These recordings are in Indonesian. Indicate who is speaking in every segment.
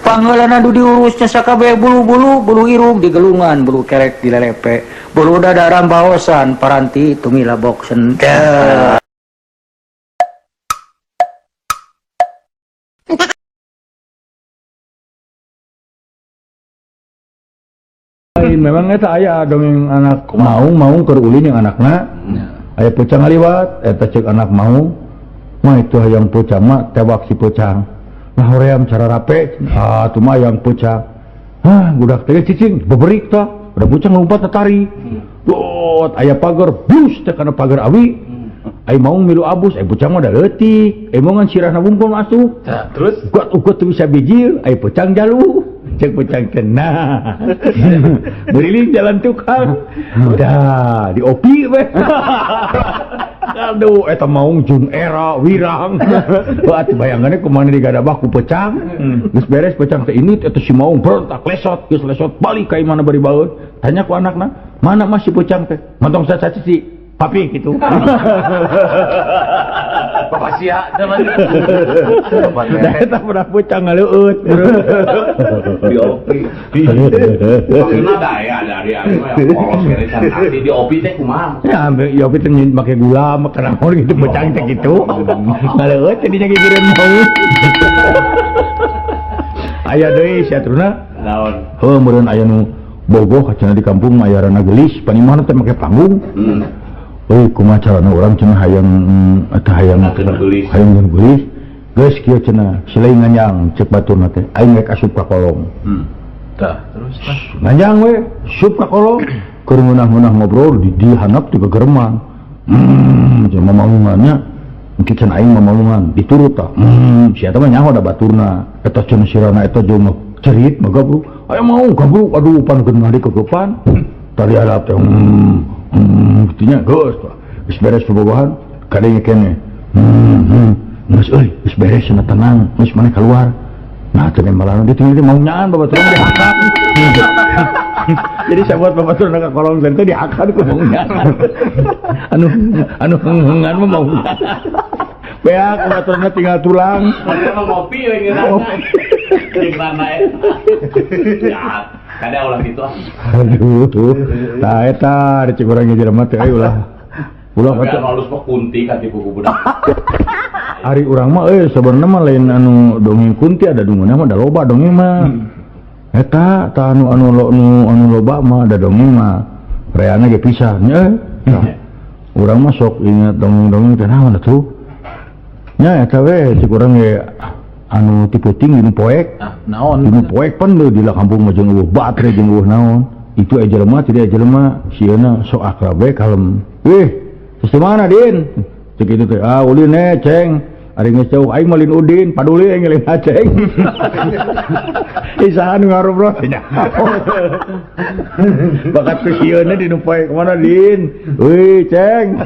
Speaker 1: Panggalana nu diurusnya sakabeh bulu irung digelungan, bulu kerek dilelepe, bulu dada rambaosan, paranti tumila bok sendal.
Speaker 2: Memang eta aya dongeng anak maung keur ulin yang anakna aya pocang ngaliwat eta ceuk anak maung mah itu hayang pocang mah tewak si pocang nah hoream cara rape tuh mah hayang pocang budak teh cicing beberik tah udah pocang lompat tari dot aya pagar bus teh kana pagar awi ai maung milu abus ai pocang mah da leutik ai maungan sirahna bungkul masuk
Speaker 3: Terus
Speaker 2: ugot teu bisa bijil ai pocang jalu cek pocang kena beriling jalan tukang dah di opi weh aduh eta maung jun era wirang buat bayangannya kemana digadabah ku pocang geus beres pocang teh ini eta si maung berontak lesot geus lesot balik ka imana bari baeud tanya ku anakna mana masih pocang teh mantong sacaci papi gitu
Speaker 3: papasia teman.
Speaker 2: dah eta pernah pocang ngaleueut
Speaker 3: Di opi. Maksudna daya dari mah polos kere can hati di opi teh kumaha?
Speaker 2: ya opi teh make gula makan naon gitu pocang teh gitu ngaleueut jadinya gigireun mau aya deui saturna
Speaker 3: Naon?
Speaker 2: heuh meureun aya nu bogoh cenah di kampung ayarana gelis panimana teh make panggung kumaha carana urang cenah hayang eta hayang
Speaker 3: gelis.
Speaker 2: hayang gelis geus kieu cenah silai nganyang cek baturna teh aing rek asup ka kolong
Speaker 3: Tah, terus tah.
Speaker 2: nganyang we sup ka kolong keur ngeunah-ngeunah ngobrol di handap di gegerman cenah mamaungannya mungkin cenah aing mamaungan diturut tah sia teh mah nyaho da baturna eta cenah sirana eta jeung cerit mah gabruk aya mau gabruk aduh pan geun ngadi kegepan tadi harap teh buktinya geus beres bobogohan kadenge kene geus euy geus beres cenah tenang geus maneh keluar nah teh malah ditinggal mau nyaan babaturan dihakak jadi sahabat babaturan ka kolong teh dihakak ku mau nyaan anu hengan mah mau beak babaturan tinggal tulang
Speaker 3: Padahal mah ngopi we ngeunana. Jeung rana ya. Kada ulah kitu ah.
Speaker 2: aduh tah eta cek urang ge jelema teh ulah
Speaker 3: Tapi anu halus mah kunti ka tipu budak.
Speaker 2: Ari urang mah sebenarnya mah lain anu dongeng kunti ada dongengna mah da loba dongeng mah eta tah anu loba mah da dongeng mah reana ge pisah nya urang mah sok ingat dongeng-dongeng teh naon atuh nya eta we cek urang ge anu tipe tinggi nu poek
Speaker 3: Naon?
Speaker 2: nu poek pan di kampung mah jeung eueuh batre jeung eueuh naon itu aya jelema tidak jelema sieuna sok akrab we kalem geus mana din cek itu teh ulin ceng ari geus jauh aing mah lin udin paduli aing lin ceng isaha nu ngarobrol nya bakat ke sieuna di nu poek mana din euy ceng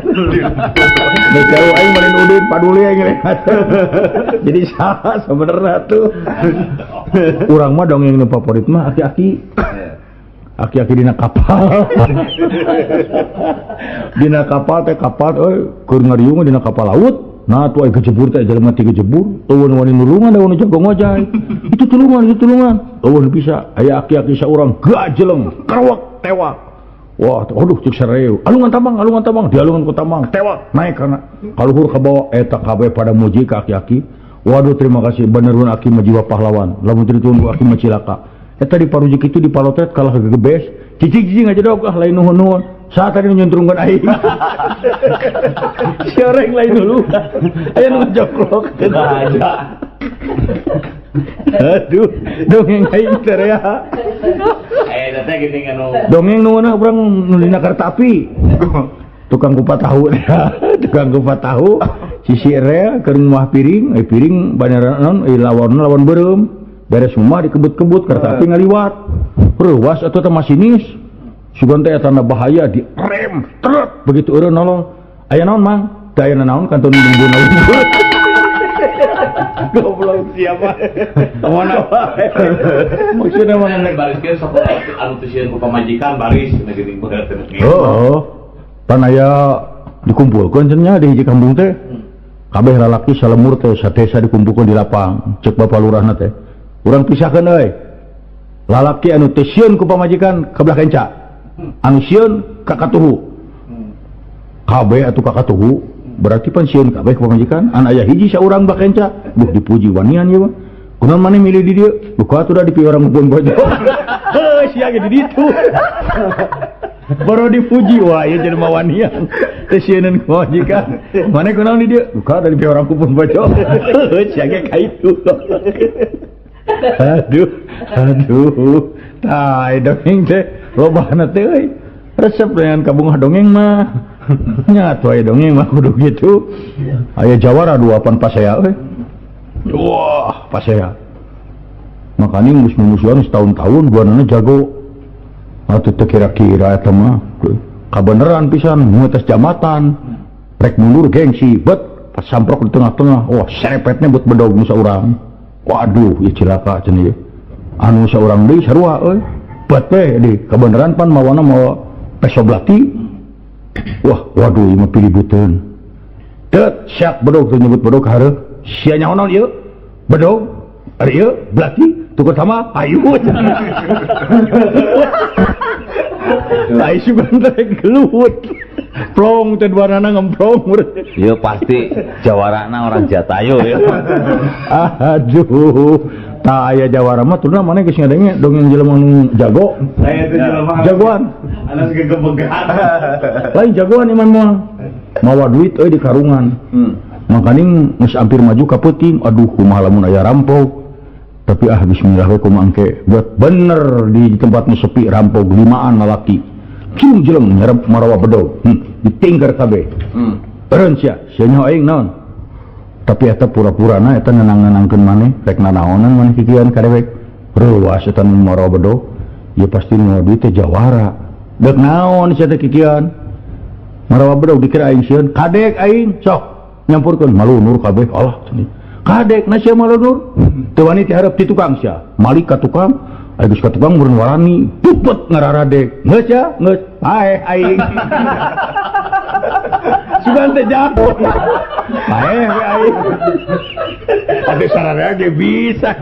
Speaker 2: geus jauh aing mah lin udin paduli aing lin jadi saha sebenarnya tuh urang mah dongeng nu favorit mah aki-aki dina kapal dina kapal teh kapal keur ngariung dina kapal laut nah tuh aya gejebur teh jelema ti gejebur eueun wani nulungan da wani jago ngojay itu tulungan eueun bisa aya aki-aki saurang gajeleng kerwak tewak wah aduh cek sareu alungan tambang dialungan ku tambang tewak naik kana kaluhur ka bawah eta kabeh pada muji ka aki-aki waduh terima kasih beneran aki mah jiwa pahlawan lamun teu ditunggu aki mah cilaka eta di paruji kitu di palotet kalah gegebes cicing aja dok lain nuhun saat tadi nyuntrungkeun aing siareng lain dulu aya nu ngajoklok aja aduh dongeng aing teh ya
Speaker 3: Teh geuning anu
Speaker 2: dongeng nu mana urang nu dina kereta api tukang kupat tahu tukang kupat tahu sisi rea keur mah piring piring banyak naon lawan beureum beres rumah dikebut-kebut kereta api ngaliwat reuwas atau teh masinis sugan teh eta bahaya di rem tret begitu eureun nolong aya naon mang teh aya naon kantun nunggu naon goblok siapa mana wae maksudna mah
Speaker 3: nek bariskeun sok anu teu sieun ku pamajikan baris geuning beungeut teh.
Speaker 2: Pan aya dikumpulkeun cenah di hiji kampung teh kabeh lalaki salemur teh satesa dikumpulkeun di lapang cek bapak lurahna teh urang pisahkeun euy. Lalaki anu teu sieun ku pamajikan kabelah kenca. Anu sieun ka katuhu. Kabeh atuh ka katuhu, berarti pan sieun kabeh ku pamajikan. An aya hiji saurang bak kenca, duh dipuji wanian ieu mah. Kunaon maneh milih di dieu? Buka atuh da dipi orang ngupun bojo. Heuh sia ge di ditu. Baru dipuji wah ieu jelema wanian. Teu sieun ku pamajikan. Maneh kunaon di dieu? Buka da dipi orang ngupun bojo. Heuh sia ge ka itu. Aduh, tai dongeng teh lobana teh euy. Resep dengan kabungah dongeng mah. Nya atuh aya dongeng mah kudu gitu. Aya jawara duapan pasea euy. Wah, pasea. Makanya musuh-musuhan setahun-tahun duanana jago. Atuh teh kira-kira eta mah kabeneran pisan nguetes jamatan. Rek mundur gengsi, bet pas samprok di tengah-tengah. Wah, serepetnya buat bedog nu saurang. Waduh, ieu cilaka cenah ieu. Anu saurang deui sarua euy. Bet teh di kabeneran pan mawana mawa peso blati. Wah, waduh ieu mah pilibuteun. Teu syak bedog teu nyebut bedog hareup. Sia nyahonon ieu? Bedog? Ari ieu blati tukar sama ayu. Ai sugan teh gelut. Plong teh warnana ngemplong.
Speaker 4: Iya pasti jawarana orang Jatayu ya.
Speaker 2: Aduh, tak aya jawara mah turna mana geus ngadenge dongeng jelema nu jago. Jagoan.
Speaker 3: Anas gegebegan.
Speaker 2: Lain jagoan iman mah. Mawa duit euy di karungan. Makaning geus ampir maju ka peuting, aduh kumaha lamun aya rampok. Tapi bismillah we kumaha engke buat bener di tempat nu sepi rampok 5an lalaki. Kieu jeleng nyarep marawa bedog. Ditingker kabeh. Eureun sia nyaho aing naon? Tapi eta pura-purana eta nenang-nenangkeun maneh, rek nanaonan maneh kikieuan kadewek. Reuas eta nu marawa bedog, ieu pasti nu duit teh jawara. Deuk naon sia teh kikieuan? Marawa bedog dikira aing sieun, kadek aing sok nyampurkeun malunur kabeh. Allah cenah. Kadek na sia malunur. Teu wani teh hareup ti tukang sia. Malik ka tukang, aya geus ka tukang meureun warani, pupet ngararadek. Geus ya, geus. Hae aing. Sugan teh jago. Hae aing. Ade sararea ge bisa.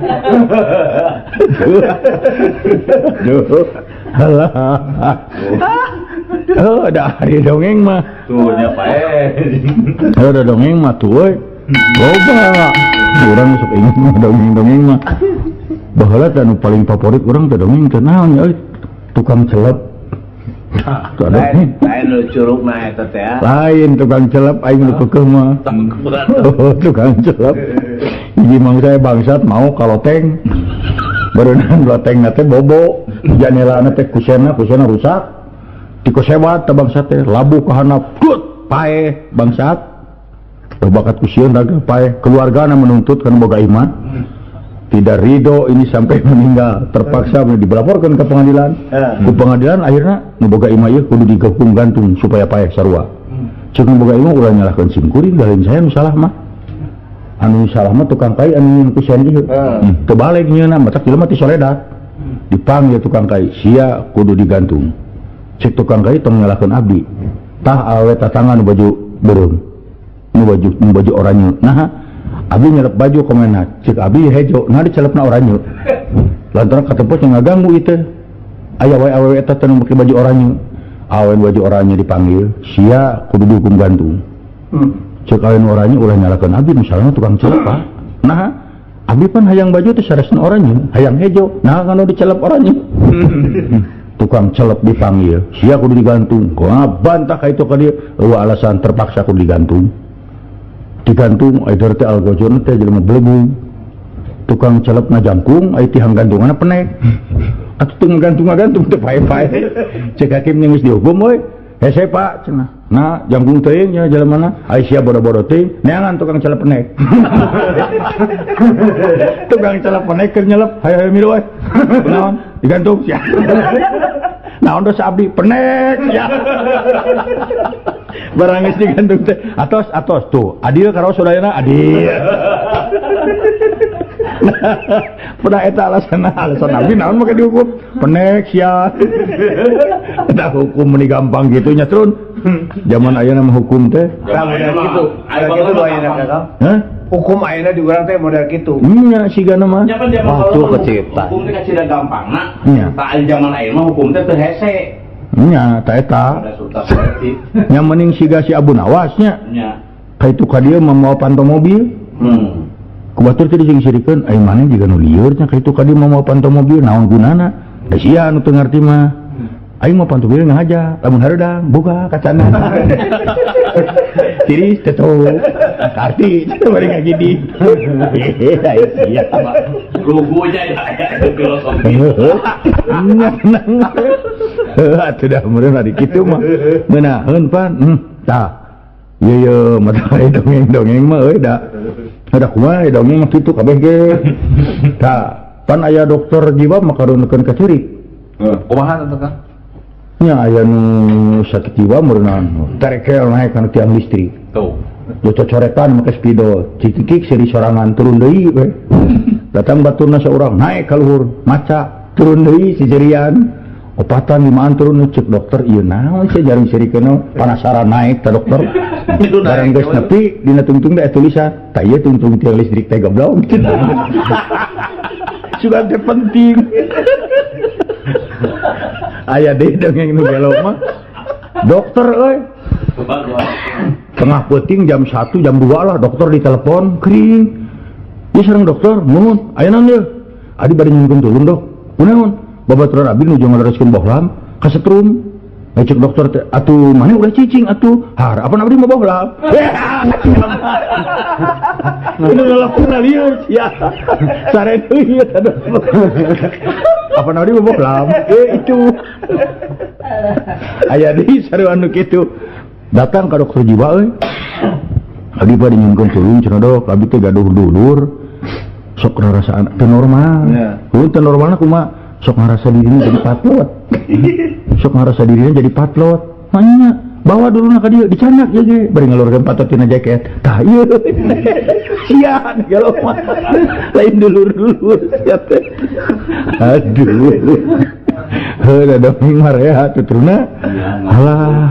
Speaker 2: Duh. Halah. Oh, ada hari dongeng mah.
Speaker 3: Tuh nya pae.
Speaker 2: Ada dongeng mah tuh euy. Loba. Urang sok ingin dongeng-dongeng mah. Baheula anu paling favorit urang teh dongeng teh naon euy? Tukang celep.
Speaker 4: Lain nu curugna eta teh.
Speaker 2: Lain tukang celep aing nu keukeuh mah. Oh, tukang celep. Hiji mangsa bangsat mau kaloteng. Berenang lotengna teh bobo. Janelana teh kusena rusak. Tiko sewat teh bangsat teh labu ka handap. Put pae bangsat. Bakat kusieun dagang pae. Keluargana menuntut kana boga iman. Tidak ridho ini sampai meninggal, terpaksa dilaporkan ke pengadilan. Ke pengadilan akhirnya nu boga imah ieu kudu digekum gantung supaya pae sarua. Ceuk nu boga imah ulah nyalahkeun simkuring galin saya nu salah mah. Anu salah mah tukang kai anu nyeun kusen ieu. Teu balik nyeuna matak jelema ti soledat. Dipanggil tukang kai, sia kudu digantung. Cek tukang kai tong nyalahkeun abdi. Tah awe tatangga nu baju beureum. Nu baju oranye. Nah, abdi nyelep baju komenna, cek abdi hejo, nah dicelepna oranye. Lantaran katempos yang ngaganggu itu. Aya wae awewe eta teh nu make baju oranye. Awewe baju oranye dipanggil, sia kudu dihukum gantung. Cek awewe oranye ulah nyalakeun abdi misalnya tukang celep Pak. Nah, abdi pan hayang baju teh saresna oranye, hayang hejo, nah kana dicelep oranye. Tukang celep dipanggil, sia kudu digantung. Kok bantah ka itu ka dieu, alasan terpaksa kudu digantung. Digantung aider teh algojon teh jelema belebung. Tukang celep ngajangkung ai tihang gantunganna penek. Atuh teu ngagantung teh pae-pae. Cek hakim geus dihukum we. Hese Pak cenah. Nah, jangkung teuing nya jelemana. Ai sia bodo-bodo teuing, neangan tukang celep penek. Tukang celep penek keur nyelep, hayo milu we. Naon? Digantung sia. Naon dosa abdi penek ya. Barang geus digantung teh. Atos tuh. Adil karo saudayana adil. Pada eta alasan abdi naon make dihukum? Penek sia. Ada hukum meni gampang gitu nya Trun. Zaman ayeuna mah hukum teh.
Speaker 4: Gitu. Aya gitu doaina Kakak.
Speaker 2: Hah?
Speaker 5: hukum ayeuna di urang teh model kitu.
Speaker 2: Nya sigana mah.
Speaker 3: Ya kan zaman
Speaker 4: Wah,
Speaker 3: kalau
Speaker 4: tuh
Speaker 3: mah
Speaker 4: kecipta.
Speaker 3: hukum teh kacida gampang nak.
Speaker 2: Iya.
Speaker 3: Tak ada zaman ayeuna mah hukum teh teu hese.
Speaker 2: Nya ta eta.
Speaker 3: Ada sultan seperti.
Speaker 2: Nya mending siga si Abu Nawas nya.
Speaker 3: Nya.
Speaker 2: Kaitu ka dieu membawa pantau mobil. Kubatur teh dising-sirikeun ai maneh jiga nu lieur nya kaitu ka dieu membawa pantau mobil naon gunana? Da sia anu teu ngarti mah. Aing mah pantau mobil ngahaja, lamun hareudang buka kacana. Tiris teto. Karti bari ngagidi. Ai sia.
Speaker 3: Lugu aja ya filosofi.
Speaker 2: Nya tenang. Atuh dah meureun ari kitu mah. Meunaheun pan. Tah. Ieu mata dongeng-dongeng mah euy da. Ada kumaha dongeng mah kitu kabeh ge. Tah, pan aya dokter jiwa makarunekeun ka ceurik.
Speaker 3: Kumaha atuh Kang?
Speaker 2: Nya aya nu sakit jiwa meureunna terekel naik kana tiang listrik.
Speaker 3: Tuh.
Speaker 2: Yo cocoretan make spidol, cikik seri sorangan turun deui we. Datang baturna saurang naik ka luhur, maca turun deui si jerian. Opatan limaan turun cek dokter ieu naon sia jaring sirikeun panasaran naik ka dokter. Barang geus nepi dina tungtung teh tulisan, tah ieu tungtung tiang listrik teh goblok. Sudah teh penting. Aya deui dongeng nu gelo mah. Dokter euy. Tengah peuting jam 1 jam 2 lah dokter ditelepon kering. Ieu sareng dokter, nuhun, aya naon ieu? Adi bari nyunkeun tulung dok. Kunaon? Babaturan abi nuju ngalereskeun bohlam kasetrum. Cek dokter teh, atuh maneh udah cicing atuh. Har, apa abdi mah bohlam? Ini ngelapun lieur sia. Sare deui ieu teh. Apa abdi mah bohlam? Itu. Aya deui sarua anu kitu. Datang ka dokter jiwa euy. Abi bari nyunkeun tulung cenah dok, abi teh gaduh dulur. Sok ngarasaan teu normal. Heuh teu normalna kumaha? Sok ngarasa dirinya jadi patlot. Sok ngarasa dirinya jadi patlot. Hanya bawa dulu nak dia dicanak ya ge. Bari ngalurkeun patot tina jaket. Tah ieu. Sia gelo mah. Lain dulur-dulur sia teh. Aduh. Heuh da dongeng mah rea tuturna. Alah.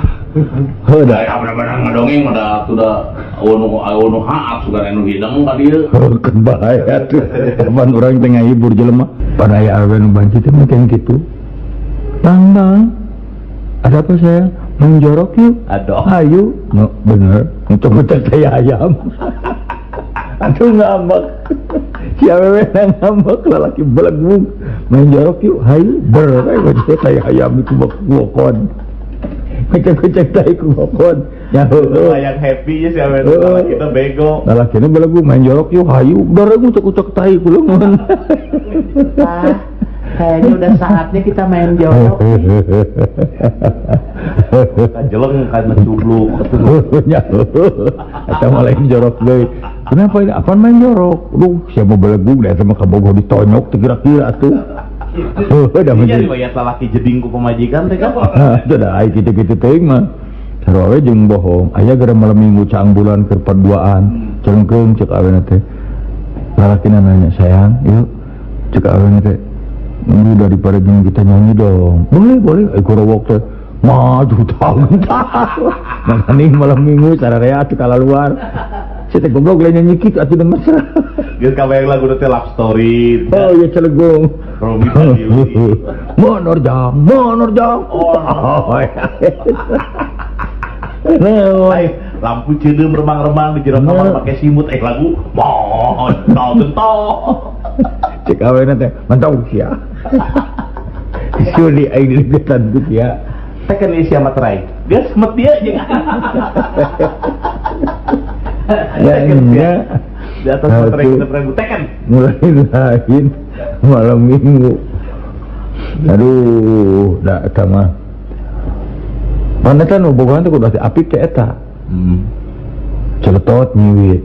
Speaker 2: Heuh da
Speaker 3: Aya bener-bener ngadongeng mah sudah anu haap sugan anu hidang ka dieu.
Speaker 2: kan bahaya tuh. Kapan orang tengah hibur jelema. Pada aya awe nu banci teh mungkin gitu. Bang, ada apa sayang? Menjorok yuk.
Speaker 4: Aduh.
Speaker 2: Ayo. No, bener. Untuk betul saya ayam. Aduh ngambek. Si awewe ngambek lalaki belegung. Menjorok yuk. Hayu. Ber. Kayak saya ayam itu bakon. Kecek-kecek tai ku bakon. Ya
Speaker 4: Yang happy ya si Awen kita bego.
Speaker 2: lalaki ini belagu main jorok yuk. Hayu. Ber. Ucek-ucek tai ku lengan.
Speaker 6: Kayaknya udah saatnya kita main jorok.
Speaker 4: Jeleng kan menculuk.
Speaker 2: Ya, kita malah jorok deh. Kenapa ini? Apaan main jorok? Duh, siapa belagu deh sama kabogoh ditonyok tuh kira-kira tuh. Udah
Speaker 4: Iya
Speaker 2: menjadi.
Speaker 4: riwayat lalaki jeding ku pemajikan teh kan.
Speaker 2: Itu dah, ai gitu-gitu teh mah. Sarowe jeung bohong. Aya gara malam minggu caang bulan keur paduaan. Cengkeung cek aweuna teh. Lalakina nanya, "Sayang, yuk." Cek aweuna teh. Nunggu daripada jeung kita nyanyi dong. Boleh. Gorowok teh. Maju tahun. Nangani malam minggu sararea atuh kala luar. Si teh goblok lain nyanyi kitu atuh dengan mesra.
Speaker 4: Geus kabayang lagu teh love story.
Speaker 2: Oh iya celegung.
Speaker 4: Romi Padiwi.
Speaker 2: Monor jang. Oh.
Speaker 4: Ay, lampu cedeum remang-remang di jero kamar pakai simut lagu gentol.
Speaker 2: Cek aweuna teh mantau sia. Suli aing dideketan ku sia.
Speaker 4: Tekan isi amat rai. Dia semet dia jeung.
Speaker 2: Ya nya
Speaker 4: Di atas materai kita pernah tekan.
Speaker 2: mulai lain malam minggu. Aduh, da eta mah. Pantesan bobogohan teh kudu apik teh eta. Celetot nyiwit.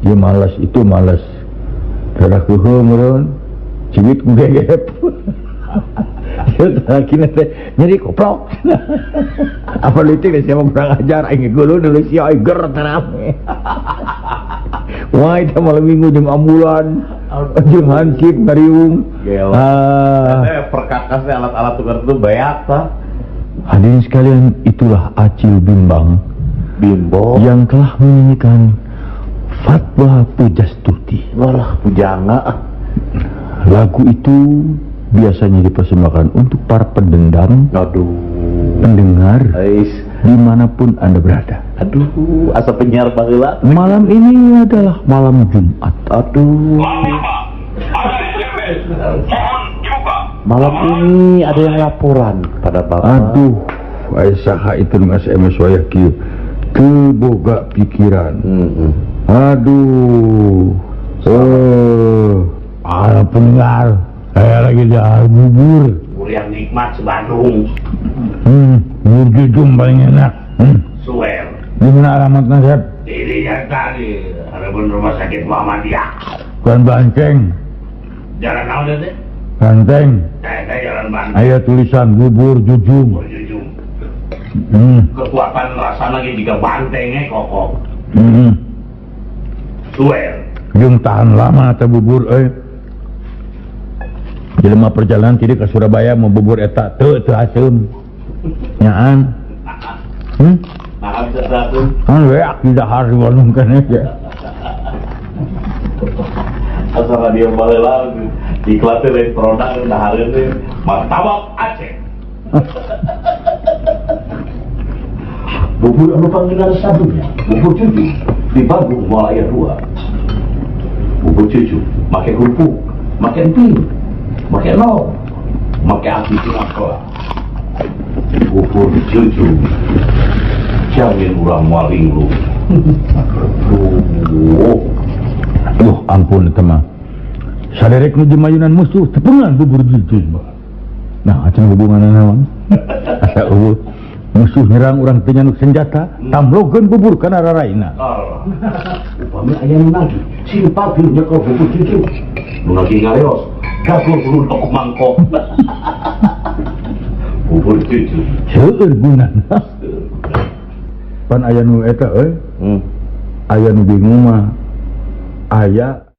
Speaker 2: Ieu malas, itu malas. Rada kuheu meureun. Ciwit ku gegep. Akhirnya teh nyeri koplok. Apa litik deh siapa kurang ajar aing geuleuh deuleu sia aing ger terame. Wah itu malam minggu jeung ambulan jeung hansip ngariung.
Speaker 4: Teh perkakasnya alat-alat tukar itu banyak tah.
Speaker 2: Hadirin sekalian, itulah Acil Bimbang
Speaker 4: Bimbo
Speaker 2: yang telah menyanyikan Fatwa Pujastuti.
Speaker 4: Walah, pujangga.
Speaker 2: Lagu itu biasanya dipersembahkan untuk para pendendam,
Speaker 4: Aduh.
Speaker 2: pendengar,
Speaker 4: Ais.
Speaker 2: dimanapun Anda berada.
Speaker 4: Aduh, asa penyiar baheula.
Speaker 2: Malam ini adalah malam Jumat.
Speaker 4: Aduh. Malam ini ada yang laporan pada Bapak.
Speaker 2: Aduh, saha itu ngas SMS wayah kieu. Teu boga pikiran. Aduh. Para pendengar, saya lagi dahar bubur.
Speaker 3: Bubur yang nikmat sebandung.
Speaker 2: Bubur jujum paling enak.
Speaker 3: Suwer.
Speaker 2: Di mana alamatnya, Sep?
Speaker 3: Dirinya tadi ada pun rumah sakit Muhammadiyah.
Speaker 2: Bukan Banceng.
Speaker 3: Jalan naon teh?
Speaker 2: Banteng.
Speaker 3: Saya jalan Bandung.
Speaker 2: Aya tulisan bubur jujum.
Speaker 3: Berjujung.
Speaker 2: Hmm.
Speaker 3: Kekuatan rasa lagi jika bantengnya kokoh. Suwer.
Speaker 2: Jeung tahan lama teh bubur jelema perjalanan tidak ke Surabaya mau bubur eta teu asem. Nyaan.
Speaker 3: Nah, bisa satu.
Speaker 2: Kan we aki dahar di Bandung kana ya.
Speaker 3: Asal dia baheula iklan teh lain produk dahareun teh martabak Aceh. Bubur anu panggilan satunya, bubur cucu di Bandung Malaya 2. Bubur cucu, make kerupuk, make emping, make nol, make api sinangkla. Bubur cucu, jamin urang waling lu.
Speaker 2: Duh ampun eta mah. Saderek nu jemayunan musuh tepungan bubur jujur. Nah, acan hubunganna naon? Asa eueuh musuh nyerang urang teu nyanuk senjata, tamlogeun bubur kana raraina.
Speaker 3: Upami aya nu nagih, simpati nyekel bubur cucu. Nu nagih ngareos, gabung bulu tok mangkok. Bubur cucu.
Speaker 2: Seueur gunana. Pan aya nu eta aya nu bingung mah. Aya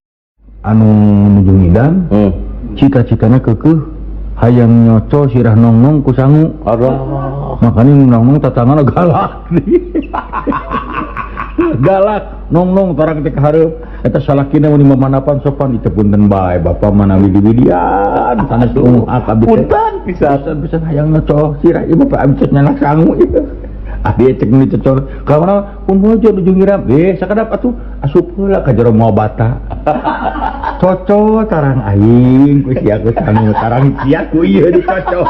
Speaker 2: anu nuju ngidam, cita-citana keukeuh hayang nyoco sirah nongnong ku sangu. Makanya nongnong tatangana galak. Galak nongnong tarang teh kahareup eta salakina mun mamanapan sopan ditepunten bae bapa mana widi-widian sanes akab punten pisan hayang nyoco sirah ieu bapak abis nyanak sangu ieu. Dia cek nu dicocor ka mana pun mojo nuju ngiram sakadap atuh asup heula ka jero mobata. Cocok tarang aing ku sia ku sangu tarang sia ku ieu dicocok.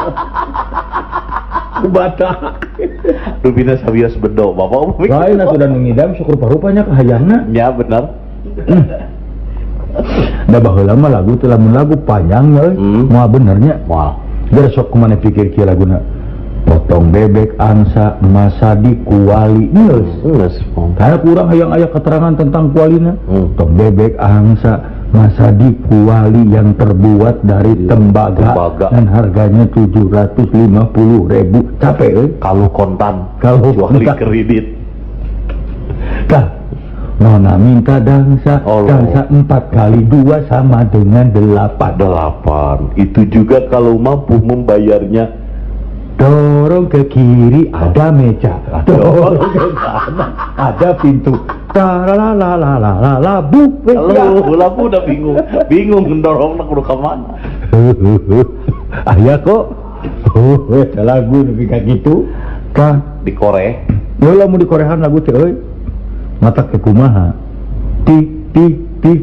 Speaker 2: Kubata.
Speaker 4: Rubina sabios bedo Bapak.
Speaker 2: Lain atuh dan ngidam syukur parupanya kahayangna.
Speaker 4: Ya benar.
Speaker 2: Da baheula mah lagu teh lamun lagu panjang euy. Moal benernya.
Speaker 4: Moal.
Speaker 2: Geus sok kumaha pikir kieu laguna. Potong bebek angsa masadi kuali geus. Karena kurang hayang aya keterangan tentang kualina. Potong bebek angsa masadi kuali yang terbuat dari tembaga. Dan harganya 750.000. Capek
Speaker 4: Kalau kontan,
Speaker 2: kalau
Speaker 4: kecuali kredit.
Speaker 2: Tah, nona minta dangsa, dangsa 4 kali 2 sama dengan 8.
Speaker 4: Itu juga kalau mampu membayarnya.
Speaker 2: Dorong ke kiri ada meja, dorong ke kanan ada pintu. Taralalalala buk.
Speaker 4: Lalu udah bingung mendorong nak ke mana.
Speaker 2: Aya kok. Lagu lebih kayak gitu. Kan
Speaker 4: Dikoreh.
Speaker 2: ya mau dikorehan lagu teh euy. Mata ke kumaha. Tik tik tik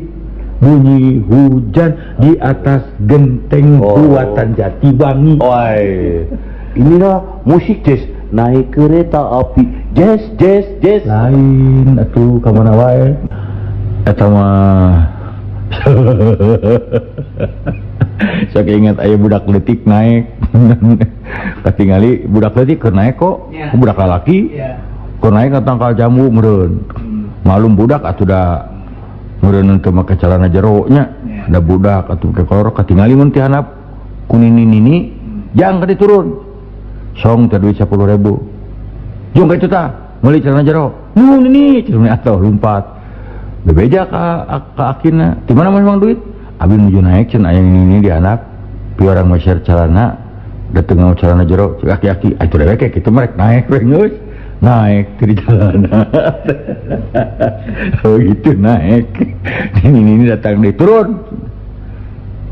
Speaker 2: bunyi hujan di atas genteng buatan Jatiwangi.
Speaker 4: Woi. Inilah musik jazz, naik kereta api, jazz.
Speaker 2: Lain atuh ka mana wae. Eta mah sok ingat aya budak leutik naik. Katingali budak leutik keur naik kok. Budak lalaki. Keur naik ka tangkal jambu meureun. Malum budak atuh da meureun teu make celana jero nya. Da budak atuh ke kolor katingali mun ti handap kunini jang ka diturun. Song teh duit 10.000. Jong ka itu tah, meuli celana jero. Nuhun ini, cenah atuh lumpat. Bebeja ka akina. Di mana memang duit? Abi nuju naik cenah aya ini di anak. Pi orang mah share celana, dateng ngau celana jero, cek aki-aki, atuh dewek kitu merek naik we geus. naik dari jalan. Oh gitu naik. Ini datang deh turun.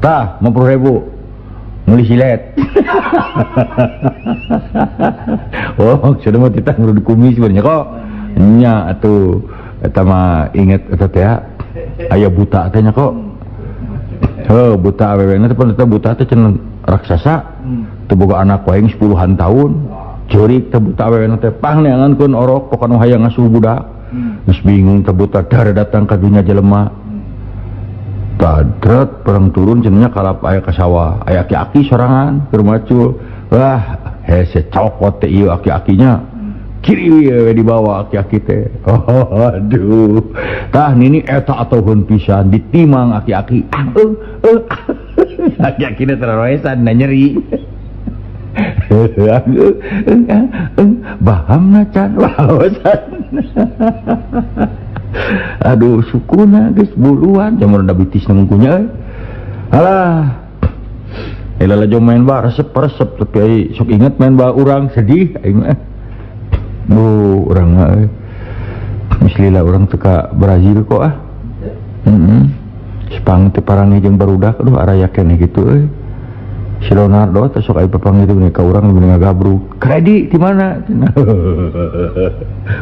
Speaker 2: Tah 50.000 nulis silet. Oh sudah mau kita ngurut kumis sebenarnya kok. Nya atuh eta mah inget eta teh aya buta teh nya kok. Heuh buta awewena teh pun eta buta teh cenah raksasa. Teu boga anak wae 10-an tahun. Jurik teh buta awewena teh pang neangankeun orok pokona hayang ngasuh budak. Geus bingung teh buta dar datang ka dunya jelema. Tadrat perang turun cenanya kalap aya ka sawah. Aya aki-aki sorangan keur macul. Wah, hese cokot teh ieu aki-akinya. Kiri we dibawa aki-aki teh. Oh, aduh. Tah nini eta atoheun pisan ditimang aki-aki. Aki-aki teh teroesan na nyeri. Bahamna can waosan. Aduh sukuna geus buluan jamun da bitis nungkunya euy. Alah. Elala jom main ba resep-resep tapi ai sok inget main ba urang sedih aing mah. Bu urang mah euy. Mislila urang teka Brazil kok ah. Sepang teh parangi jeung barudak aduh araya keneh kitu euy. Si Leonardo teh sok aya papangi teh ka urang beunang ngagabruk. Kredi di mana?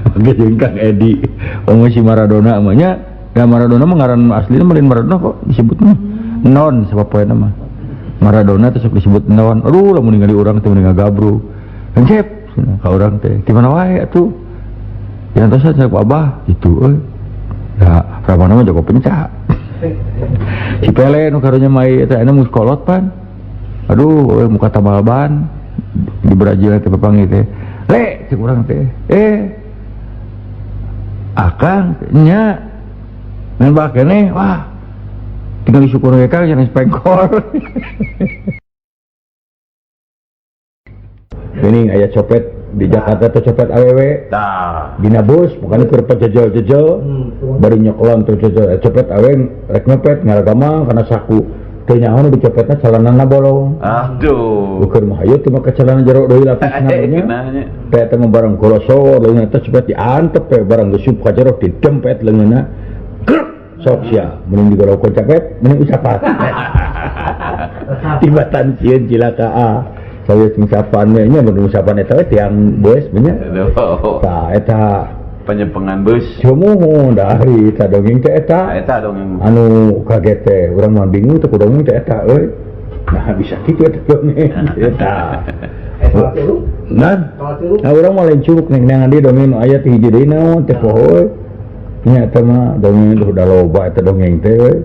Speaker 2: Mangga jeung Kang Edi. Omong si Maradona mah nya, da Maradona mah ngaran aslina mah Maradona kok disebutna non sapopoena mah. Maradona teh sok disebut non. Aduh lamun ningali urang teh beunang ngagabruk. Encep ka urang teh. Di mana wae atuh? Yang teh saya Abah itu euy. Da ramana mah jago pencak. Si Pele nu karunya mai eta anu muskolot pan. Aduh, muka tambal ban di Brazil teh papangi teh. Le, cek urang teh. Akang nya nembak keneh, wah. Tinggal disyukur we Kang jangan spengkor. Ini aya copet di Jakarta teh copet awewe. Tah. Dina bus bukan keur pejejel-jejel. Bari nyokolon teh copet awewe rek nyopet ngaragama kana saku. Tanya di copetnya celanana bolong. Aduh. Bukan mah ayo cuma ke celana jero deui lapisna nya. Teh teh barang golosor leungeunna teh cepet diantep teh barang geus ka jero didempet leungeunna. Sok sia mun digorok cepet mun usapan. Tibatan sieun cilaka. Saya usapan nya mun usapan eta tiang bus nya. Tah eta penyempengan bus cumuh dari eta dongeng teh eta dongeng anu kaget teh urang mah bingung teh ku dongeng teh eta euy nah bisa kitu eta dongeng eta nan urang mah lain curug nengan dia dongeng aya teh hiji deui naon teh poho nya eta mah dongeng udah loba eta dongeng teh euy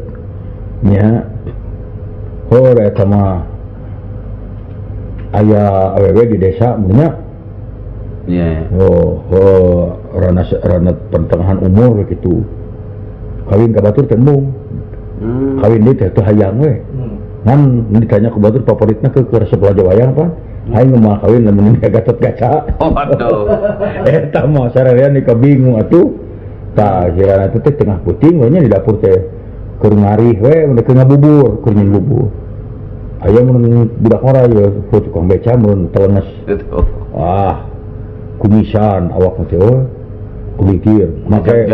Speaker 2: nya eta mah aya awewe di desa nya. Rana pertengahan umur gitu. Kawin ka batur tembung. Kawin dia teh hayang we. Ngan ditanya ke batur favoritna ke resep Jawa wayang apa? Aing mah kawin lamun Gatot Kaca. Oh aduh. Eta mah sarerean ni kabingung atuh. Tah kirana teh tengah puting we nya di dapur teh. Keur ngarih we mun keur ngabubur, keur nyin bubur. Aya mun budak ora ya tukang beca mun telenes. Wah. Kumisan awak teh mikir make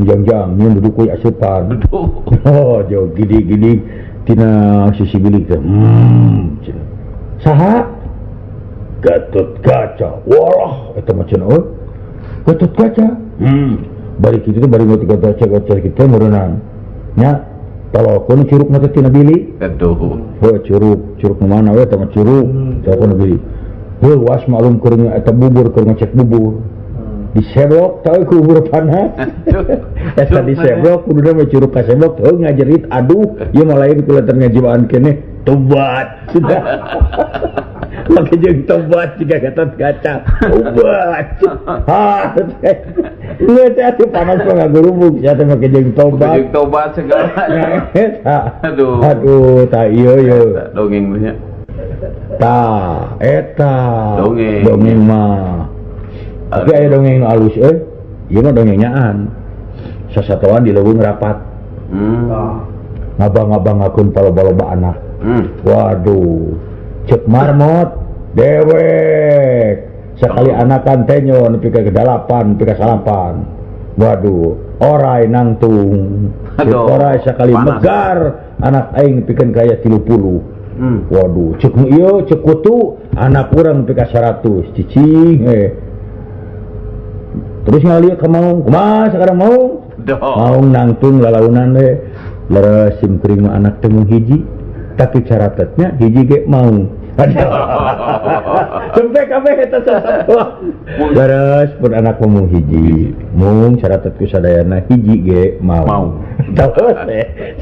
Speaker 2: jangjang nyen duduk we asupan. Oh jauh gidi-gidi tina sisi bilik teh. Saha? Gatot Kaca. Wah, eta mah cenah euy. Gatot Kaca. Bari kitu teh bari Gatot Kaca kitu meureunang. Nya tolokun curug mah teh tina bili. Aduh. Heuh curug mana we teh mah curug. Tolokun bili. Was maklum keur eta bubur keur ngecek bubur. Diseblok tau ku bubur panas. Eta diseblok kuduna mah curug ka seblok teu ngajerit aduh ieu mah lain kulantan ngajibaan keneh tobat. Sudah. Make jeung tobat jiga Gatot Kaca. Tobat. Ha. Ieu teh atuh panas mah ngagurubuk sia teh make jeung tobat. Jeung tobat segala. Aduh tah ieu dongeng nya. Tah, eta dongeng mah. Tapi aya dongeng nu alus euy. Ieu mah dongeng nyaan. Sasatoan di leuweung rapat. Ngabang-ngabangakeun paloba-loba anak. Waduh. Cek marmot dewek. sekali anakan tenyo nepi ka kedalapan, nepi ka salapan. Waduh, orai nangtung.
Speaker 7: Aduh,
Speaker 2: Orai sekali
Speaker 7: panas.
Speaker 2: megar anak aing nepikeun kaya 30. Waduh, cek nu ieu cek kutu anak urang nepi ka 100. Cicing Terus ngalieu ka maung, kumaha sakarang maung? Maung nangtung lalaunan we. Leres simkuring mah anak teh mung hiji. Tapi caratatnya hiji ge maung. Sampai kabeh eta sasatwa. Leres pun anak mung hiji. Mung caratat ku sadayana hiji ge maung. Terus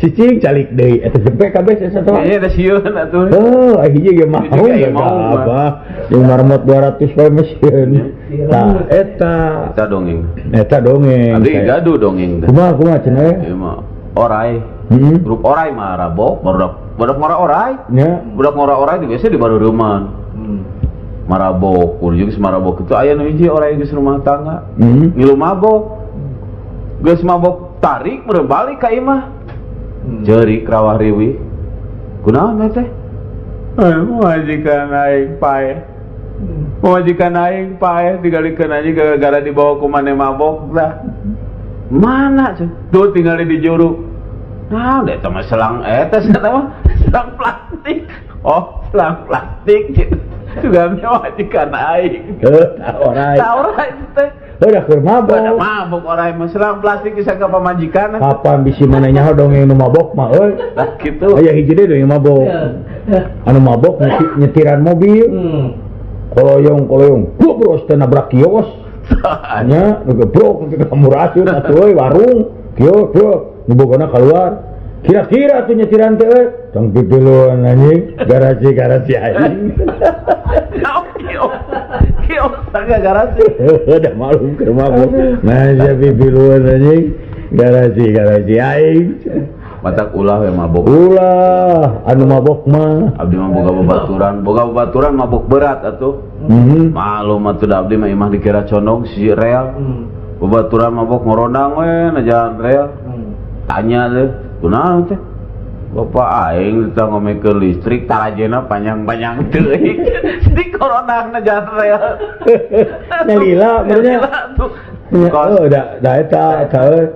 Speaker 2: cicing calik deui eta sampai kabeh sasatwa.
Speaker 7: Ini ada sieun atuh.
Speaker 2: Oh, hiji ge maung.
Speaker 7: Hiji ge maung,
Speaker 2: Apa? Yang marmot 200 poe mesin. Tah eta.
Speaker 7: Eta dongeng.
Speaker 2: Eta dongeng.
Speaker 7: Abdi gaduh dongeng teh.
Speaker 2: Kumaha cenah?
Speaker 7: Ieu mah orai.
Speaker 2: Heeh.
Speaker 7: Grup orai mah rabok, barudak ngora orai.
Speaker 2: Nya.
Speaker 7: Budak ngora orai itu biasa di bareureman. Marabok, kudu geus marabok itu aya nu hiji orai geus rumah tangga. Ngilu mabok. Geus mabok tarik meureun balik ka imah. Jeurik rawah riwi. Kunaon teh? Majikan aing pae. Majikan aing pae digalikeun aja gara-gara dibawa ku maneh mabok dah. Mana cuy? Duh tinggal di juru. Nah, eta mah selang eta mah selang plastik. Oh, selang plastik gitu. Juga majikan aing.
Speaker 2: Orai.
Speaker 7: Orai teh.
Speaker 2: Udah keur mabok.
Speaker 7: Ada mabok orai mah selang plastik bisa ka pamajikan.
Speaker 2: Kapan bisi mana nyaho dongeng nu mabok mah euy.
Speaker 7: Lah gitu.
Speaker 2: Aya hiji deui dongeng mabok. Anu mabok nyetiran mobil. Koloyong gobros teh nabrak kios. Nya nu gebrok ke kamurasun atuh euy warung. Kios nu bogona keluar. Kira-kira tuh nyetiran teh euy. Tong pipiluan anjing, garasi anjing.
Speaker 7: Kios tangga garasi.
Speaker 2: Udah malu keur mabok. Nah, sia pipiluan anjing, garasi aing.
Speaker 7: Matak ulah we mabok.
Speaker 2: Ulah, anu mabok mah.
Speaker 7: Abdi mah boga babaturan mabok berat atuh. Malu mah teu abdi mah imah dikira condong si real. Babaturan mabok ngorondang we na jalan real. Tanya deh, kunaon teh? Bapak aing kita ngomekeun listrik tarajena panjang-panjang teuing. Di korondang na jalan real.
Speaker 2: Nyalila benernya. Oh, da eta euy.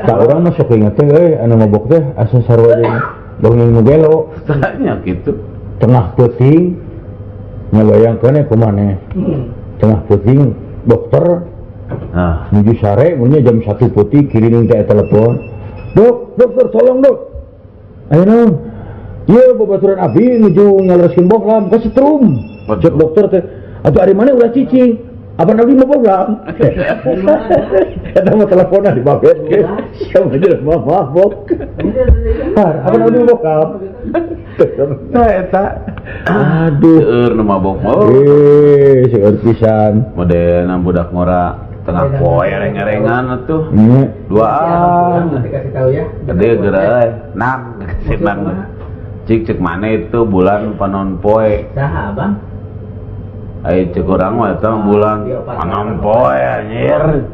Speaker 2: Da urang mah sok inget teh euy anu mabok teh asa sarua dongeng nu gelo.
Speaker 7: Tanya gitu.
Speaker 2: Tengah peuting ngabayangkeun kumaneh. Tengah peuting dokter
Speaker 7: Nah,
Speaker 2: menuju sare mun jam 1 putih kirining teh telepon. Dokter tolong dok. Ayeuna. Ieu babaturan abdi nuju ngalereskeun bohlam ka setrum. Cek dokter teh, atuh ari mana ulah cicing. Abang abdi mau bohlam. Eta mah teleponan di babet. Siapa jeung mabok. Abang abdi mau bohlam.
Speaker 7: nah eta.
Speaker 2: Aduh.
Speaker 7: Seueur nu mabok mah.
Speaker 2: Seueur pisan.
Speaker 7: Modena budak ngora tengah poe reng-rengan atuh.
Speaker 2: Nya.
Speaker 7: Duaan.
Speaker 6: Dikasih tahu ya.
Speaker 7: Gede geureuy. Nang kasih nang. Cik mana itu bulan panon poe.
Speaker 6: Saha abang?
Speaker 7: Ai cek urang mah eta bulan panon poe anjir.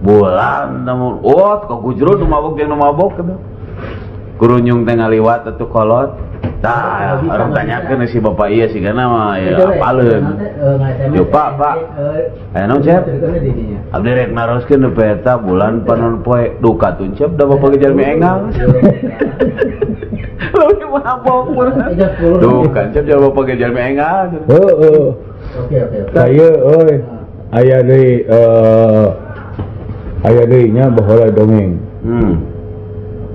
Speaker 7: Bulan namun ka gujrut nu mabok jeung nu mabok kitu. Kurunyung teh ngaliwat atuh kolot. Tah, orang tanyakeun si bapak ieu sigana mah ya apaleun. Yo pak. Aya naon cep? Abdi rek naroskeun nu peta bulan panon poe. Duh katun cep da bapak gejar mi engal. Lu mabok pun. Duh kan cep da bapak gejar mi engal.
Speaker 2: Heeh.
Speaker 6: Oke.
Speaker 2: Saya euy aya deui nya baheula dongeng.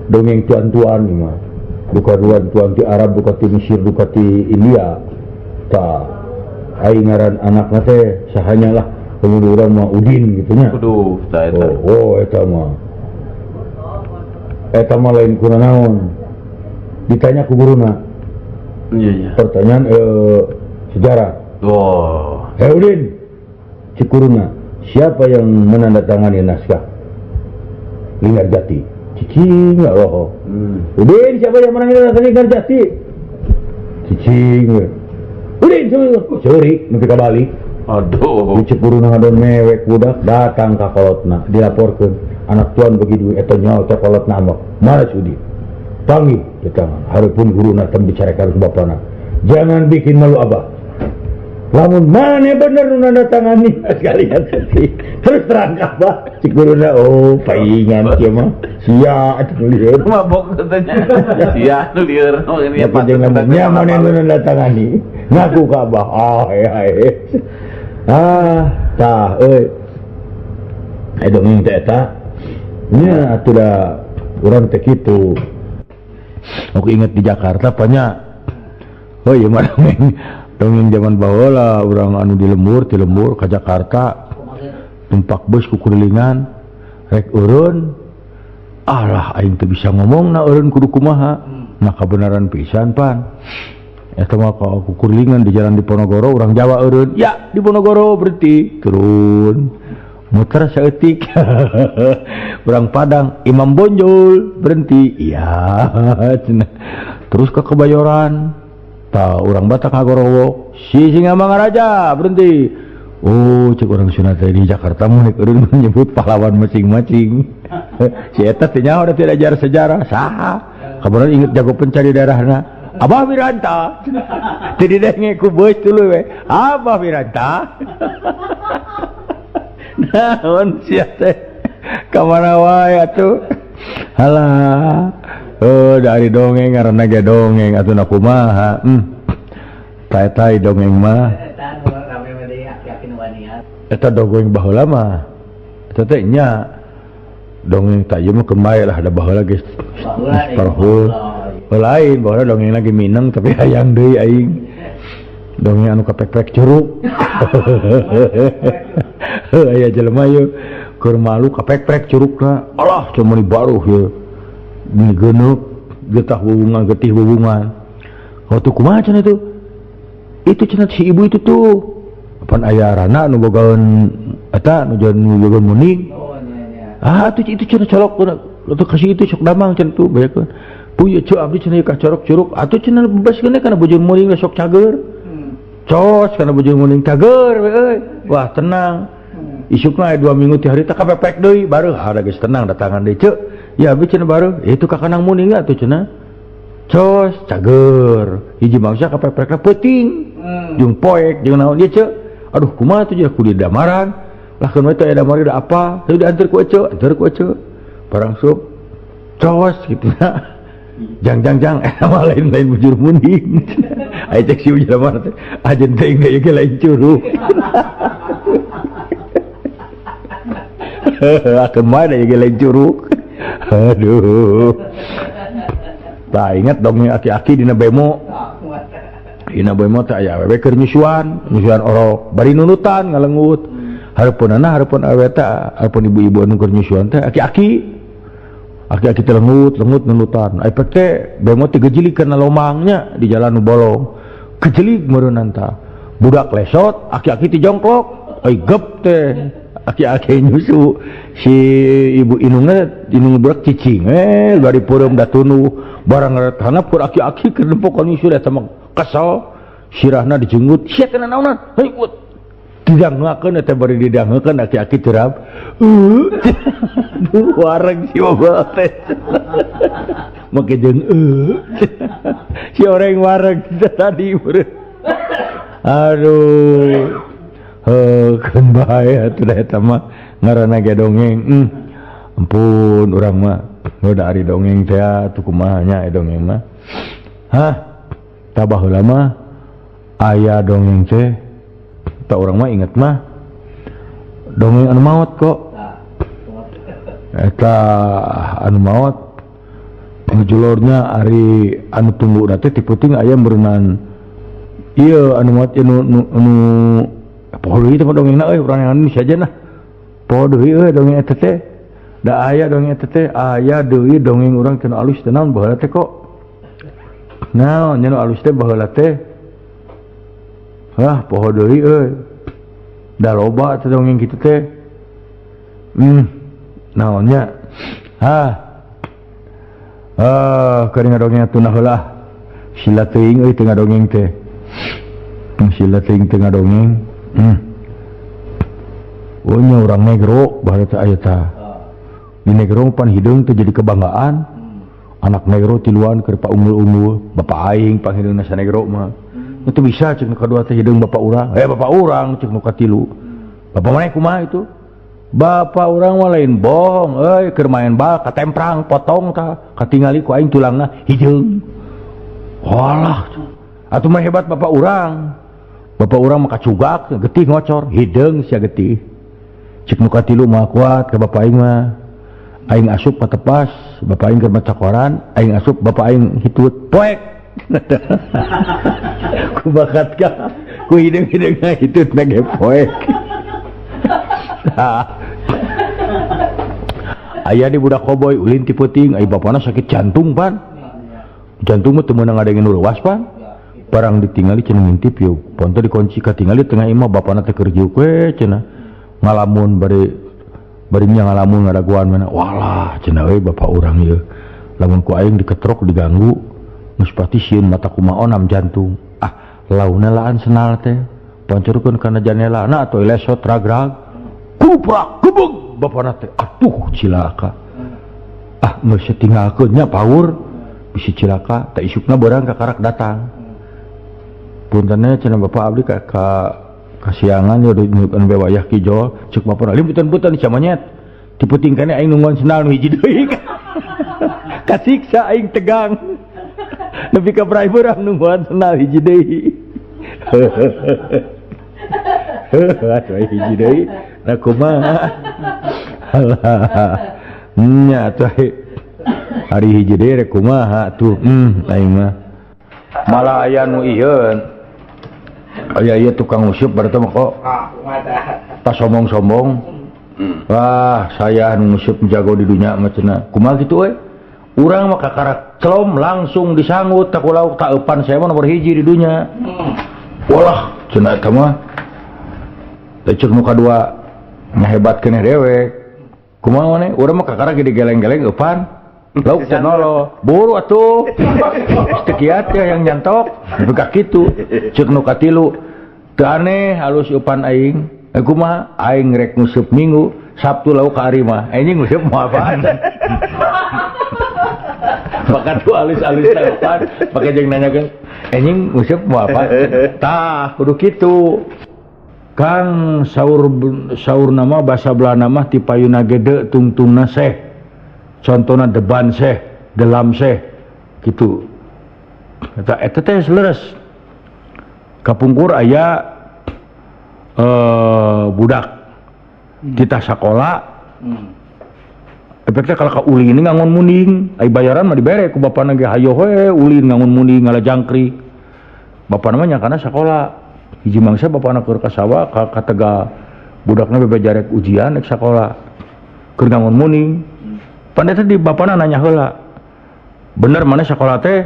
Speaker 2: Dongeng tuan-tuan ieu mah. Buka tuan ti Arab, buka ti Mesir, buka ti India. Tah aing ngaran anakna teh sahanya lah kemudian urang mah Udin gitu nya.
Speaker 7: Aduh, tah eta.
Speaker 2: Oh eta mah lain kunaon. Ditanya ku guruna.
Speaker 7: Iya.
Speaker 2: Pertanyaan sejarah.
Speaker 7: Oh.
Speaker 2: Udin, Cikuruna, siapa yang menandatangani naskah Linggarjati? Cicing, ya Allah. Udin, siapa yang menandatangani Linggarjati? Cicing. Udin, curi, nanti ka Bali.
Speaker 7: Aduh.
Speaker 2: Cikuruna ngadon mewek budak datang ka kolotna, dilaporkeun anak tuan begitu eta nyawa ka kolotna mah. Mana Udin? Panggil, kita harapun guruna tem bicarakan ke bapana. Jangan bikin malu abah. lamun mana bener nu nandatangani sekalian terus terang kabah cik guruna oh paingan kieu mah sia atuh lieur
Speaker 7: mabok katanya. Iya, nu lieur ini
Speaker 2: ya panjang lamanya mana nu nandatangani ngaku kabah tah euy dongeng teh eta nya atuh da urang teh kitu aku inget di Jakarta banyak oh iya mah dongeng zaman baheula urang anu di lembur ka Jakarta numpak bus kukurilingan rek eureun alah aing teu bisa ngomongna eureun kudu kumaha nah kabenaran pisan pan eta mah kukurilingan di jalan Diponegoro urang Jawa eureun ya Diponegoro berarti turun muter saeutik urang Padang Imam Bonjol berhenti iya cenah terus ke Kebayoran tah urang Batak ngagorowok si Singamangaraja berhenti oh cek orang Sunda teh di Jakarta mun eureun menyebut pahlawan masing-masing si eta teh nyaho da teu ajar sejarah saha kabeneran inget jago pencari daerahna Abah Wiranta teu didenge ku beus tuluy we Abah Wiranta naon sia teh ka mana wae atuh halah dari dongeng ngaranna ge dongeng atuh kumaha tai dongeng mah eta dongeng baheula mah eta teh nya dongeng teh ieu mah kembali lah da baheula geus parhul lain baheula dongeng lagi Minang tapi hayang deui aing dongeng anu kapek-pek curug aya jelema ieu keur malu kapek-pek curugna alah cuma ni baruh ieu ni geuneup getih bubungan waktu kumaha cenah itu cenah si ibu itu tuh pan aya rana nu bogaeun eta nu bogaeun muning itu cenah colok atuh kasih itu sok damang cenah tuh bayakeun puye ceu abdi cenah ka corok curug atuh cenah bebaskeun kana bojeun muning sok cager cos kana bojeun muning cager we euy wah tenang isukna 2 minggu 3 hari teh kapepek deui baru ada geus tenang datangan deui ceu ya abdi cenah baru itu ka kanang muning atuh cenah cos cager hiji mangsa kapepekna peuting jeung poek jeung naon ieu ceu aduh kumaha tuh jadi kudu damaran lah keun teh aya damari da apa teu diantar ku eceu barang sup cos kitu na jang eta mah lain bujur muning aya cek si ujur mah teh ajeun teh geus ge lain curug akeun mah da ge lain curug aduh tah ingat dongeng aki-aki dina bemo teh aya awewe keur nyusuan orok bari nunutan ngalengut hareupeunana hareupeun awewe teh hareupeun ibu-ibu anu keur nyusuan teh aki-aki teh lengut nunutan ai pete bemo teh gejelik kana lomangnya di jalan nu bolong gejelik meureunna tah budak lesot aki-aki teh jongklok ai gep teh aki-aki nyusu si ibu inungna budak cicing bari peureum da tunu barang handap keur aki-aki keur nempok nyusu eta mah kesel sirahna dijenggut sia teh naonan heuy didangakeun eta bari didangakeun aki-aki terap wareg si bapak teh make jeung si orang wareg tadi aduh keun bae atuh eta mah ngaranna ge dongeng ampun urang mah udah ari dongeng teh atuh kumaha nya dongeng mah tah baheula mah aya dongeng teh tah urang mah inget mah dongeng anu maot kok eta anu maot ngejulurnya ari anu tunggu teh ti peuting aya berenang ieu anu maot anu poho deui teh dongengna euy urang anu saja nah poho deui euy dongeng eta teh da aya dongeng eta teh aya deui dongeng urang teh alus teh naon baheula teh kok naon nya alus teh baheula teh poho deui euy da loba teh dongeng kitu teh naonnya keur ngadongeng atuh heula sila teuing euy teu ngadongeng teh sila teuing teu ngadongeng nya urang negro baheula teh aya tah di negro pan hideung teh jadi kebanggaan anak negro tiluan keur paunggul-unggul bapak aing panghideungna sa negro mah Itu bisa cek nu kadua teh hideung bapak urang. Bapak urang cek nu katilu. Bapak mana kumaha itu? Bapak urang mah lain bohong, keur main bal katemprang potong tah, katingali ku aing tulangna hideung. Walah. Atuh mah hebat bapak urang. Bapak urang mah kacugak, getih ngocor, hideung sia getih. Cek nu katilu mah kuat ka bapak aing mah. Aing asup patepas, bapak aing keur maca koran, aing asup bapak aing hitut, poek. Ku bakat ka, ku hideung-hideungna hitut nage poek. Aya di budak koboy ulin ti peuting, ai bapana sakit jantung pan. Jantung mah teu meunang ngadenge nu leuwas pan. Barang ditingali cenah ngintip yeuh. Ponto dikunci katingali tengah imah bapana teh keur jiuk we cenah. Ngalamun bari nya ngalamun ngadaguan mana. Walah cenah we bapak urang ieu. Lamun ku aing diketrok diganggu geus pati sieun mata kumaha onam jantung. Launa laan senal teh. Pancurukeun kana janelana atuh lesot ragrag. Kuprak gebeg bapana teh atuh cilaka. Geus tinggalkeun nya paur bisi cilaka teh isukna beurang ka karak datang. Puntenna cenah bapak abdi ka kasiangan ya nunjukkeun bewayah kijol ceuk bapana limputan-putan di camanyet ti peuting kana aing nungguan senal nu hiji deui. Kasiksa aing tegang. Nepi ka brai beurang nungguan senal hiji deui. Atuh hiji deui. Nah kumaha nya tuh hari hiji deui rek kumaha tuh aing mah malah aya nu ieu aya ieu tukang usup berarti mah kok pas sombong-sombong wah saya anu ngusup jago di dunia mah cenah kumaha kitu we urang mah kakarak celom langsung disanggut tak ulah tak eupan saya mah nomor hiji di dunia walah cenah eta mah lecek nu kadua nyahebat kene dewek kumaha maneh urang mah kakara gede geleng-geleng eupan lauk teh nolo buru atuh teu kiat ya yang nyantok buka kitu ceuk nu katilu teu aneh halus eupan aing kumaha aing rek ngusup minggu Sabtu lauk ka ari mah anjing ngusup moal apaan maka tuh alus-alus teh eupan make jeung nanyakeun anjing ngusup moal apa tah kudu kitu Kang saur nama bahasa Belanda mah ti payuna gede tungtungna seh contohna deban seh delam seh gitu eta teh leres kapungkur aya budak kita sekolah efeknya kalau ka ulin ngangon muning ai bayaran mah dibere ku bapana ge hayo we ulin ngangon muning ngala jangkrik bapana mah nyangkana sekolah hiji mangsa bapana keur ka sawah ka tega budakna bebejarek ujian rek sakola keur ngangon muning pande teh di bapana nanya heula bener mana sakola teh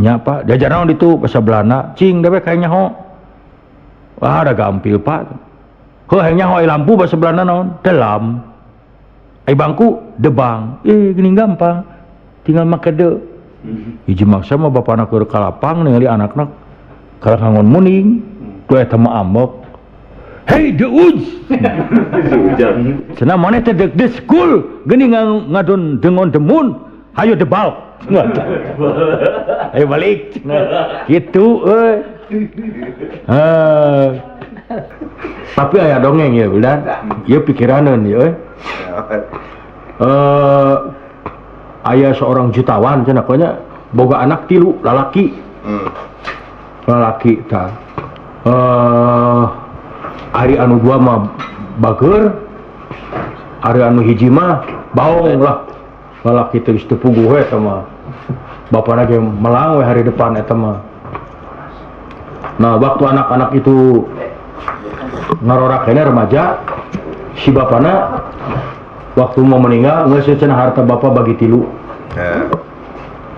Speaker 2: nya Pak diajar naon ditu bahasa Belanda cing dewe kae nyaho wah ada gampil Pak heuh hayang nyaho ai lampu bahasa Belanda naon delam ai bangku debang geuning gampang tinggal make de hiji mangsa mah bapana keur ka lapang ningali anakna kada ngangon muning tuh eta mah ambek hey the woods cenah maneh teh the school geuning ngadon dengon demun hayo debal ayo balik kitu tapi aya dongeng ya bulan ieu pikiraneun ieu aya seorang jutawan cenah pokoknya boga anak 3 lalaki tah ari anu 2 mah bageur ari anu hiji mah baong lah lalaki teh geus teu puguh we eta mah bapana ge melang we hari depan eta mah nah waktu anak-anak itu ngarorakeun remaja si bapana waktu mau meninggal geus cenah harta bapak bagi 3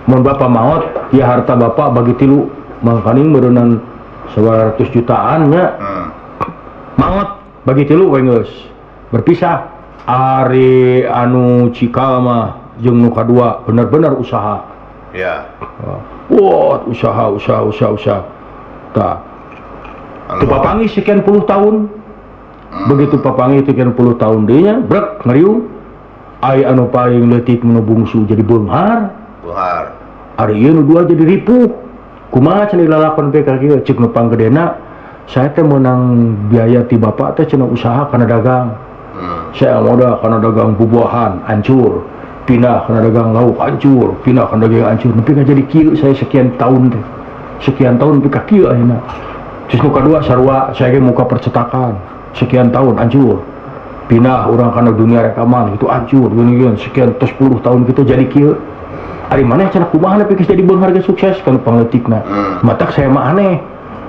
Speaker 2: mun bapak maot ya harta bapak bagi 3 mangkaning meureunnan 900 jutaan nya maot bagi 3 we geus berpisah ari anu cikal mah jeung nu kadua bener-bener usaha
Speaker 8: ya
Speaker 2: wah usaha tah tu papangi sekian puluh tahun begitu papangi sekian puluh tahun deui nya brek ngariung ai anu paling leutik nu bungsu jadi beunghar ari ieu nu dua jadi ripuh kumaha cenah lalakon teh ka kieu ceuk nu panggedena saya teh menang biaya ti bapak teh cenah usaha kana dagang. Saya modal kana dagang bubuahan hancur, pindah kana dagang lauk hancur, pindah kana dagang hancur, nepi ka jadi kieu saya sekian tahun teh. Sekian tahun nepi ka kieu ayeuna. Terus nu kadua sarua saya ge muka percetakan, sekian tahun hancur. Pindah orang kana dunia rekaman itu hancur, geuning sekian 10 tahun kita jadi kieu. Ari maneh cenah kumaha nepi geus jadi beunghar geus sukses kana pangeutikna. Matak saya mah aneh.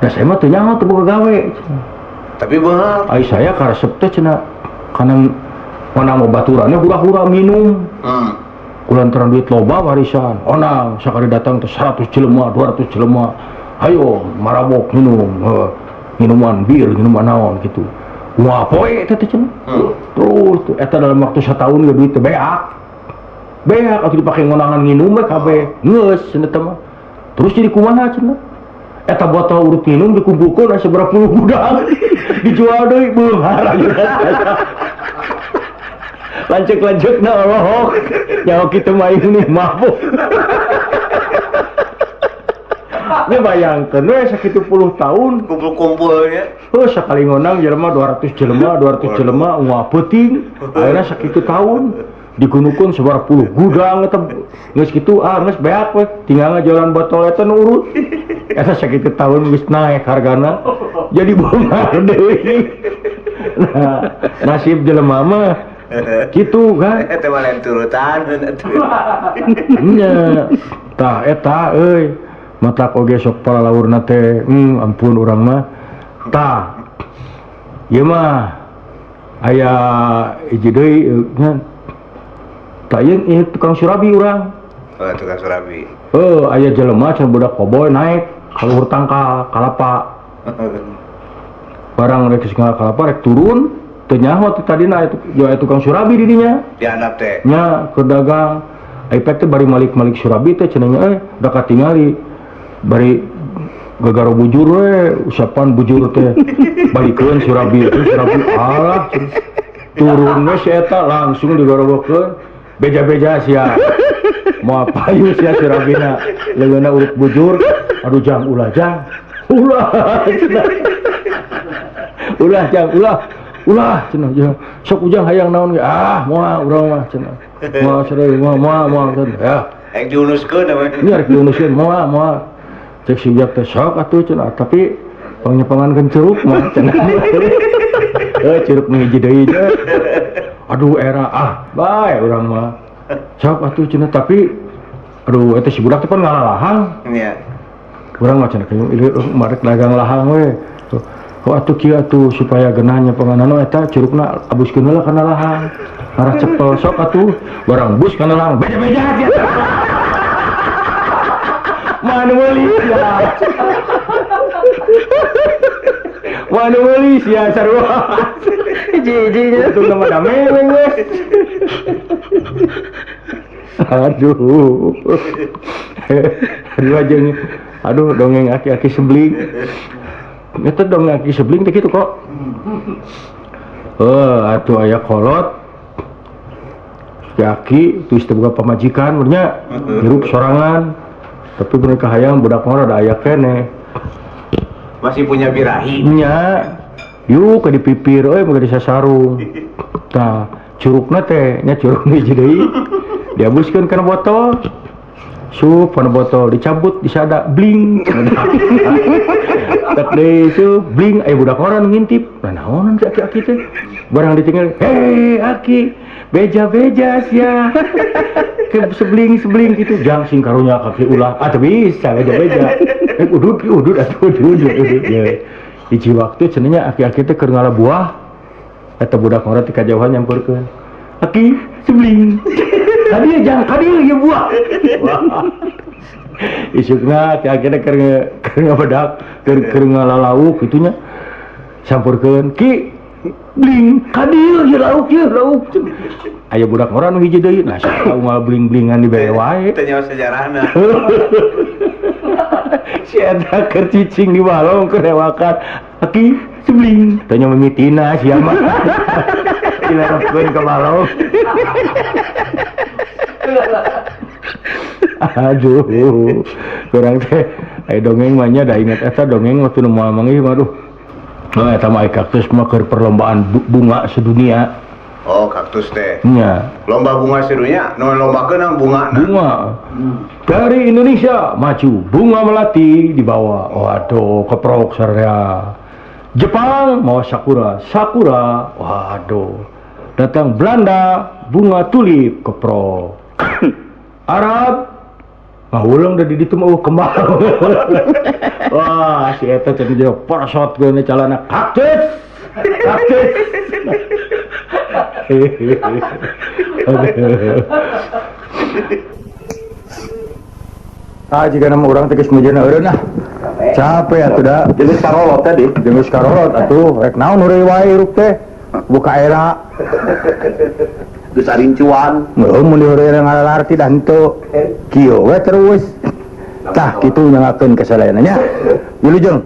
Speaker 2: Da saya mah teu nyaho teu boga gawe.
Speaker 5: Tapi beunghar.
Speaker 2: Ai saya karesep teh cenah kana onang baturannya hura-hura minum. Kulantaran duit loba warisan. Onang sakali datang teh 100 jelema, 200 jelema. Ayo marabok minum, minuman bir, minuman naon gitu. Wah poe teh cenah. Terus tuh eta dalam waktu 1 tahun ge duit teh beak. Beak atuh dipake ngonangan nginum we kabeh. Geus cenah teh mah. Terus jadi kumaha cenah? Eta botol urut minum dikumpulkeun asa berapa puluh gudang. Dijual deui beunghar. Lancek-lancekna olohok. Nyawa kitu mah ini mabuk. Ini bayangkeun we sakitu puluh tahun
Speaker 5: Kumpul-kumpulnya.
Speaker 2: sakali ngonang jelema 200 jelema wah peuting. Ayeuna sakitu tahun digunukeun sabaraha puluh gudang eta geus kitu geus beak we tinggal ngajualan botol eta nu urut. Eta sakitu tahun geus naek hargana jadi beunghar deui. Nah, nasib jelema mah kitu kan.
Speaker 5: Eta mah lain turutan.
Speaker 2: Nya tah eta euy matak oge sok palalaurna teh ampun urang mah tah ieu mah aya hiji deui nya tah ieu tukang surabi urang.
Speaker 5: Oh, tukang surabi.
Speaker 2: Aya jelema can budak koboy naik ka luhur tangkal kalapa. Barang rek geus kalapa rek turun teu nyaho teh tadina aya tukang surabi di dinya.
Speaker 5: Dihandap teh.
Speaker 2: Nya keur dagang. Ai teh bari malik-malik surabi teh cenah nya da katingali bari gagaro bujur we usapan bujur teh balikeun surabi alah turun we si eta langsung digorobokeun beja-beja sia moal payu sia surabina leungeunna urut bujur aduh jang ulah cenah ulah cenah sok ujang hayang naon ge moal urang mah cenah moal sareng moal cenah ya
Speaker 5: Ek diunuskeun namanya.
Speaker 2: ini harus diunuskeun moal cek si biak teh sok atuh cenah tapi pangnyepangan ceruk mah cenah ceruk ngiji deui teh aduh era bae urang mah sok atuh cenah tapi aduh eta si budak teh pan ngalalahang
Speaker 5: Iya.
Speaker 2: urang mah cenah ieu marek dagang lahang we atuh kieu atuh supaya geunah nyepangan eta curugna abuskeun heula kana lahang arah cepel sok atuh barang bus kana lahang beja-beja dia Manu sia sarua. Jiji itu nama dameng wes. Aduh. Aduh dongeng aki-aki sebling. Eta dongeng aki sebling teh kitu kok. Atuh aya kolot. Aki terus teu boga pamajikan bernya hirup sorangan. Tapi mereka hayang budak mah ada aya keneh.
Speaker 5: Masih punya birahi.
Speaker 2: Nya yuk ke dipipir mah di sasarung. Tah curugna teh nya curug hiji deui. Dihabuskeun kana botol. Sup kana botol dicabut disada bling. Tak deui su bling aya budak orang ngintip. Naon si aki-aki teh? Barang ditinggal, "Hei aki, beja-beja sia." Ke sebling gitu jang sing karunya kaki ulah teu bisa beja-beja udud atuh udud ya hiji waktu cenanya aki-aki teh keur ngalabuah eta budak ngora teh kajauhan nyamperkeun aki sebling kadieu jang kadieu ieu buah isukna aki-aki teh keur ngabedak keur ngalalauk kitunya samperkeun ki bling kadieu ieu lauk aya budak ngora nu hiji deui nah saha moal bling-blingan di bere wae
Speaker 5: Teu nyawa sejarahna.
Speaker 2: si eta keur cicing di balong keur rewakan aki sebling teu nya mimitina sia mah dilarepkeun ka balong Aduh, kurang teh, dongeng mahnya dah ingat eta dongeng waktu nu moal manggih mah aduh. Oh, eta mah kaktus mah keur perlombaan bunga sedunia.
Speaker 5: Oh, kaktus teh.
Speaker 2: Nya,
Speaker 5: Lomba bunga serunya, nu lombakeun nang bunga.
Speaker 2: bunga. Dari Indonesia maju, bunga melati dibawa. Waduh, keprok sarea. Jepang mau sakura, sakura. Waduh. Datang Belanda, bunga tulip keprok. Arab ulang udah di ditu mau kembang. Wah, si eta cenah jeung porosot geuna calana kaktus. Kaktus. Jika nama orang tegas mujana eureun nah. Capek atuh da.
Speaker 3: Jenis karolot tadi.
Speaker 2: Jeung karolot atuh rek naon heureuy wae hirup teh. Buka era.
Speaker 3: Geus arincuan.
Speaker 2: Mun di heureuy ngalarti dah henteu. Kieu we terus. Tah kitu nyangakeun kesalahannya. Wilujeng.